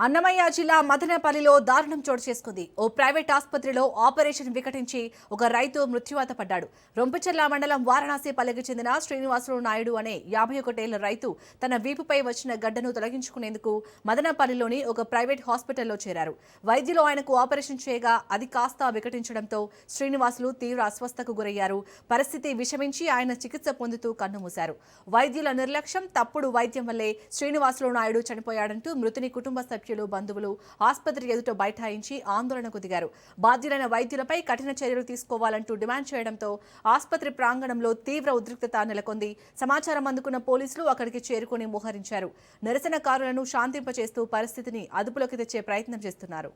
అన్నమయ్య జిల్లా మదనపల్లిలో దారుణం చోటు చేసుకుంది. ఓ ప్రైవేట్ ఆసుపత్రిలో ఆపరేషన్ వికటించి ఒక రైతు మృత్యువాత పడ్డాడు. రొంపిచెర్ల మండలం వారణాసి పల్లెకి చెందిన శ్రీనివాసులు నాయుడు అనే 51 ఏళ్ల రైతు తన వీపుపై వచ్చిన గడ్డను తొలగించుకునేందుకు మదనపల్లిలోని ఒక ప్రైవేట్ హాస్పిటల్లో చేరారు. వైద్యులు ఆయనకు ఆపరేషన్ చేయగా అది కాస్త వికటించడంతో శ్రీనివాసులు తీవ్ర అస్వస్థకు గురయ్యారు. పరిస్థితి విషమించి ఆయన చికిత్స పొందుతూ కన్నుమూశారు. వైద్యుల నిర్లక్ష్యం, తప్పుడు వైద్యం వల్లే శ్రీనివాసులు నాయుడు చనిపోయాడంటూ మృతుని కుటుంబ సభ్యులు, బంధువులు ఆసుపత్రి ఎదుట బైఠాయించి ఆందోళనకు దిగారు. బాధ్యులైన వైద్యులపై కఠిన చర్యలు తీసుకోవాలంటూ డిమాండ్ చేయడంతో ఆసుపత్రి ప్రాంగణంలో తీవ్ర ఉద్రిక్తత నెలకొంది. సమాచారం అందుకున్న పోలీసులు అక్కడికి చేరుకుని మోహరించారు. నిరసనకారులను శాంతింపచేస్తూ పరిస్థితిని అదుపులోకి తెచ్చే ప్రయత్నం చేస్తున్నారు.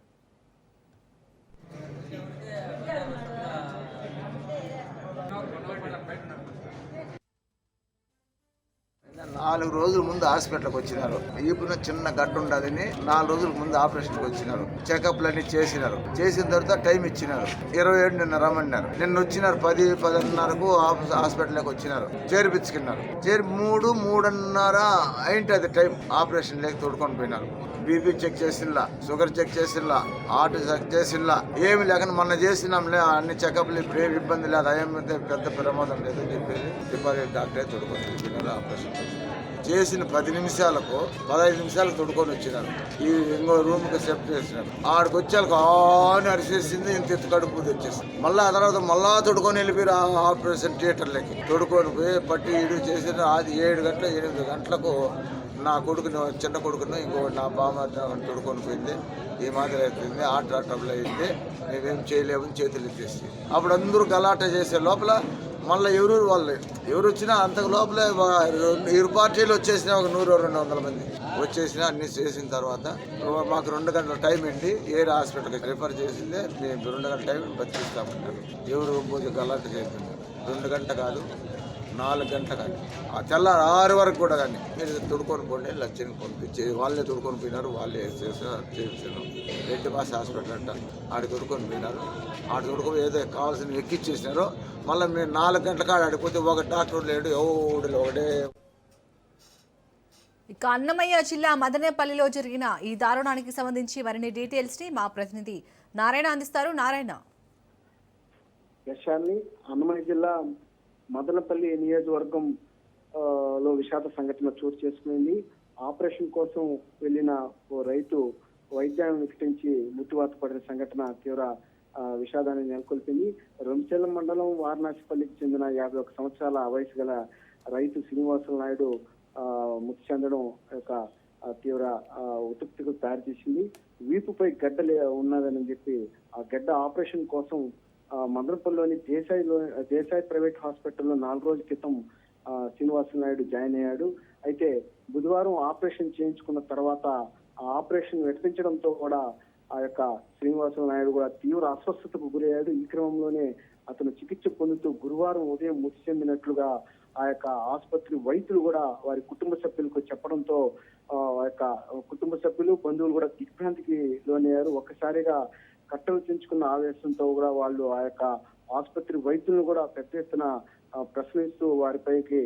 నాలుగు రోజుల ముందు హాస్పిటల్కి వచ్చినారు. ఈపున చిన్న గడ్డ ఉండదని 4 రోజుల ముందు ఆపరేషన్కి వచ్చినారు. చెకప్లు అన్ని చేసినారు. చేసిన తర్వాత టైం ఇచ్చినారు. 27 నిన్న రమ్మన్నారు. నిన్న వచ్చినారు 10-10:30కు హాస్పిటల్కి వచ్చినారు. చేర్పించుకున్నారు. 3-3:30 అయింటది టైం. ఆపరేషన్ లేక తోడుకొని పోయినారు. బీపీ చెక్ చేసినలా, షుగర్ చెక్ చేసినలా, హార్ట్ చెక్ చేసినలా, ఏమి లేకుండా మొన్న చేసినాంలే అన్ని చెకప్లు, ఇప్పుడు ఏమి ఇబ్బంది లేదు, ఏమి పెద్ద ప్రమాదం లేదని చెప్పేసి డిపార్ట్మెంట్ డాక్టరే తోడుకొని వచ్చినారు. ఆపరేషన్ చేసిన 10 నిమిషాలకు 15 నిమిషాలకు తొడుకొని వచ్చినారు. ఈ ఇంకో రూమ్కి షిఫ్ట్ చేసినారు. ఆడికి వచ్చాక ఆని అరిసేసింది, ఇంత ఎత్తు కడుపు తెచ్చేసింది. మళ్ళీ ఆ తర్వాత మళ్ళా తొడుకొని వెళ్ళిపోయారు ఆపరేషన్ థియేటర్లకి. తొడుకొని పోయి పట్టి ఇడు చేసిన. అది 7 గంటల 8 గంటలకు నా కొడుకుని, చిన్న కొడుకును, ఇంకో నా బామ్మ తొడుకొని పోయింది. ఈ మాదిరి అవుతుంది, హార్ట్ ట్రబుల్ అయింది, మేమేం చేయలేమని చేతులు ఎత్తేసి అప్పుడు అందరూ గలాట చేసే లోపల మళ్ళీ ఎవరు వచ్చినా అంతకు లోపల 2 పార్టీలు వచ్చేసినా, ఒక 100-200 మంది వచ్చేసినా. అన్ని చేసిన తర్వాత మాకు 2 గంటల టైం అండి, ఏర్ హాస్పిటల్కి రిఫర్ చేసిందే, మేము 2 గంటల టైం బతికిస్తామన్నారు. ఎవరు పూజ గలాట చేస్తున్నారు. 2 గంట కాదు, 4 గంటలు కానీ, ఆ తెల్లారు 6 వరకు కూడా కానీ మీరు తొడుకొని పోండి, లక్ష్యాన్ని పంపించి వాళ్ళే తొడుకొని పోయినారు. వాళ్ళే చేసాను. రెడ్డి బాస్ హాస్పిటల్ అంట, ఆడికి తొడుకొని పోయినారు. ఆడ తొడుకొని ఏదో కావాల్సిన ఎక్కిచ్చేసినారు. మళ్ళీ మీరు 4 గంటల కాడ ఆడిపోతే ఒక డాక్టర్ లేడు, ఎవడు ఒకటే. ఇక అన్నమయ్య జిల్లా మదనపల్లిలో జరిగిన ఈ దారుణానికి సంబంధించి మరిన్ని డీటెయిల్స్ ని మా ప్రతినిధి నారాయణ అందిస్తారు. నారాయణ. అన్నమయ్య జిల్లా మదనపల్లి నియోజకవర్గం లో విషాద సంఘటన చోటు చేసుకుంది. ఆపరేషన్ కోసం వెళ్లిన ఓ రైతు వైద్యాన్ని వికటించి మృత్యువాత పడిన సంఘటన తీవ్ర విషాదాన్ని నెలకొల్పింది. రొంపిచెర్ల మండలం వారణాసిపల్లికి చెందిన 51 సంవత్సరాల వయసు గల రైతు శ్రీనివాసులు నాయుడు మృతి చెందడం యొక్క తీవ్ర ఉత్పత్తికి దారితీసింది. వీపుపై గడ్డ ఉన్నదని చెప్పి ఆ గడ్డ ఆపరేషన్ కోసం మదనపల్లిలోని దేశాయ్ ప్రైవేట్ హాస్పిటల్లో 4 రోజుల క్రితం శ్రీనివాసులు నాయుడు జాయిన్ అయ్యాడు. అయితే బుధవారం ఆపరేషన్ చేయించుకున్న తర్వాత ఆ ఆపరేషన్ వికటించడంతో కూడా ఆ యొక్క శ్రీనివాసులు నాయుడు కూడా తీవ్ర అస్వస్థతకు గురయ్యాడు. ఈ క్రమంలోనే అతను చికిత్స పొందుతూ గురువారం ఉదయం మృతి చెందినట్లుగా ఆ యొక్క ఆసుపత్రి వైద్యులు కూడా వారి కుటుంబ సభ్యులకు చెప్పడంతో ఆ యొక్క కుటుంబ సభ్యులు, బంధువులు కూడా దిగ్భ్రాంతికి లోనయ్యారు. ఒక్కసారిగా కట్టలు తెంచుకున్న ఆవేశంతో కూడా వాళ్ళు ఆ యొక్క ఆసుపత్రి వైద్యులను కూడా పెద్ద ఎత్తున ప్రశ్నిస్తూ వారిపైకి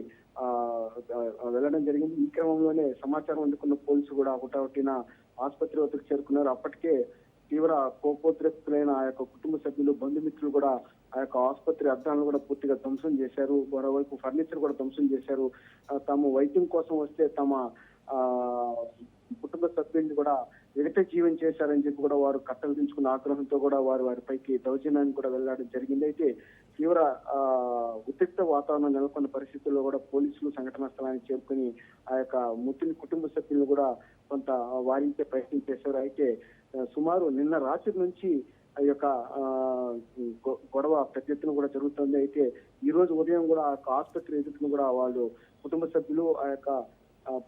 వెళ్ళడం జరిగింది. ఈ క్రమంలోనే సమాచారం అందుకున్న పోలీసులు కూడా హుటాహుటిన ఆసుపత్రి వద్దకు చేరుకున్నారు. అప్పటికే తీవ్ర కోపోద్రిక్తులైన ఆ యొక్క కుటుంబ సభ్యులు, బంధుమిత్రులు కూడా ఆ యొక్క ఆసుపత్రి అద్దాలను కూడా పూర్తిగా ధ్వంసం చేశారు. మరోవైపు ఫర్నిచర్ కూడా ధ్వంసం చేశారు. తాము వైద్యం కోసం వస్తే తమ కుటుంబ సభ్యుల్ని కూడా విగత జీవం చేశారని చెప్పి కూడా వారు కట్టలు దించుకున్న ఆగ్రహంతో కూడా వారిపైకి దౌర్జన్యాన్ని కూడా వెళ్లడం జరిగింది. అయితే తీవ్ర ఉద్రిక్త వాతావరణం నెలకొన్న పరిస్థితుల్లో కూడా పోలీసులు సంఘటనా స్థలానికి చేరుకుని ఆ యొక్క మృతుని కుటుంబ సభ్యులను కూడా కొంత వారించే ప్రయత్నం చేశారు. అయితే సుమారు నిన్న రాత్రి నుంచి ఆ యొక్క గొడవ పెద్ద ఎత్తున కూడా జరుగుతుంది. అయితే ఈ రోజు ఉదయం కూడా ఆ యొక్క ఆసుపత్రి ఎదుటిని కూడా వాళ్ళు కుటుంబ సభ్యులు, ఆ యొక్క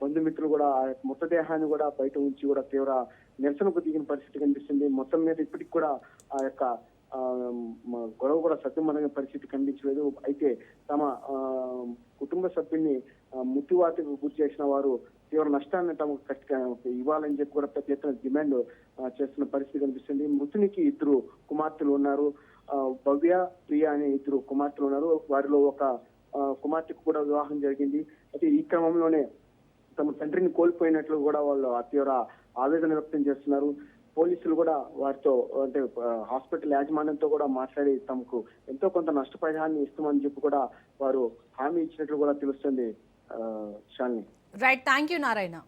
బంధుమిత్రులు కూడా ఆ యొక్క మృతదేహాన్ని కూడా బయట ఉంచి కూడా తీవ్ర నిరసనకు దిగిన పరిస్థితి కనిపిస్తుంది. మొత్తం మీద ఇప్పటికి కూడా ఆ యొక్క గొడవ కూడా సత్యమనగ పరిస్థితి కనిపించలేదు. అయితే తమ కుటుంబ సభ్యుల్ని మృత్యువాతకు గురి చేసిన వారు తీవ్ర నష్టాన్ని తమకు ఇవ్వాలని చెప్పి కూడా పెద్ద ఎత్తున డిమాండ్ చేస్తున్న పరిస్థితి కనిపిస్తుంది. మృతునికి 2 కుమార్తెలు ఉన్నారు. భవ్య, ప్రియ అనే 2 కుమార్తెలు ఉన్నారు. వారిలో ఒక కుమార్తెకు కూడా వివాహం జరిగింది. అయితే ఈ క్రమంలోనే తమ తండ్రిని కోల్పోయినట్లు కూడా వాళ్ళు తీవ్ర ఆవేదన వ్యక్తం చేస్తున్నారు. పోలీసులు కూడా వారితో అంటే హాస్పిటల్ యాజమాన్యంతో కూడా మాట్లాడి తమకు ఎంతో కొంత నష్టపరిహారాన్ని ఇస్తామని చెప్పి కూడా వారు హామీ ఇచ్చినట్లు కూడా తెలుస్తుంది. Shalini. Right, thank you Narayana.